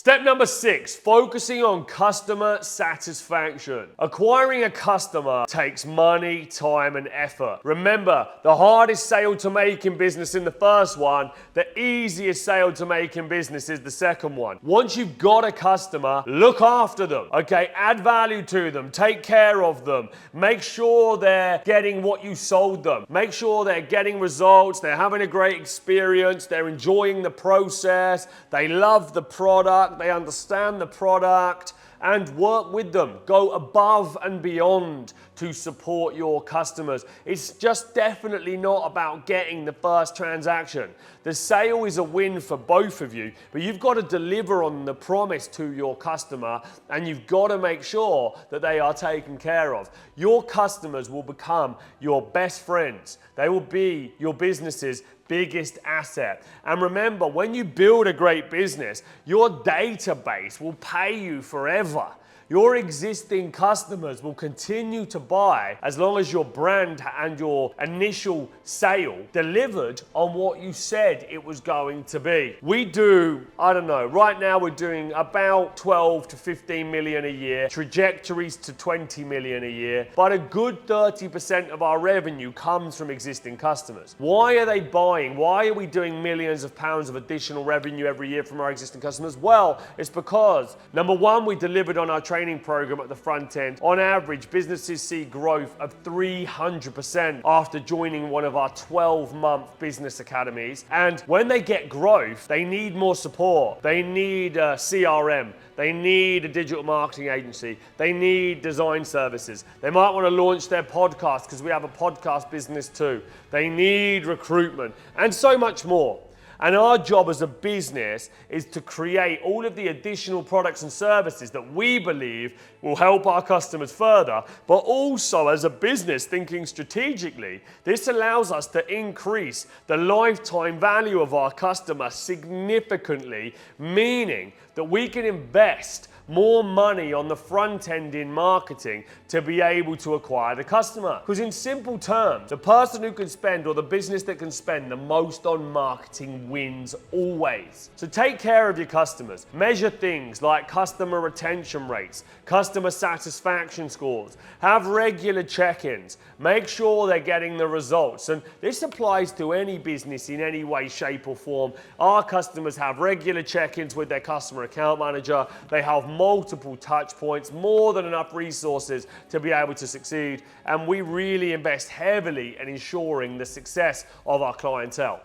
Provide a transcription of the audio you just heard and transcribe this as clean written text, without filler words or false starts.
Step number 6, focusing on customer satisfaction. Acquiring a customer takes money, time, and effort. Remember, the hardest sale to make in business is the first one, the easiest sale to make in business is the second one. Once you've got a customer, look after them, okay? Add value to them, take care of them, make sure they're getting what you sold them, make sure they're getting results, they're having a great experience, they're enjoying the process, they love the product, they understand the product, and work with them. Go above and beyond to support your customers. It's just definitely not about getting the first transaction. The sale is a win for both of you, but you've got to deliver on the promise to your customer, and you've got to make sure that they are taken care of. Your customers will become your best friends. They will be your business's biggest asset. And remember, when you build a great business, your database will pay you forever. Your existing customers will continue to buy as long as your brand and your initial sale delivered on what you said it was going to be. We do, I don't know, right now we're doing about 12 to 15 million a year, trajectories to 20 million a year, but a good 30% of our revenue comes from existing customers. Why are they buying? Why are we doing millions of pounds of additional revenue every year from our existing customers? Well, it's because, number one, we delivered on our training program at the front end. On average, businesses see growth of 300% after joining one of our 12-month business academies. And when they get growth, they need more support. They need a CRM. They need a digital marketing agency. They need design services. They might want to launch their podcast because we have a podcast business too. They need recruitment and so much more. And our job as a business is to create all of the additional products and services that we believe will help our customers further, but also as a business thinking strategically, this allows us to increase the lifetime value of our customer significantly, meaning that we can invest more money on the front end in marketing to be able to acquire the customer. Because in simple terms, the person who can spend, or the business that can spend the most on marketing wins always. So take care of your customers. Measure things like customer retention rates, customer satisfaction scores, have regular check-ins, make sure they're getting the results. And this applies to any business in any way, shape or form. Our customers have regular check-ins with their customer account manager. They have multiple touch points, more than enough resources to be able to succeed. And we really invest heavily in ensuring the success of our clientele.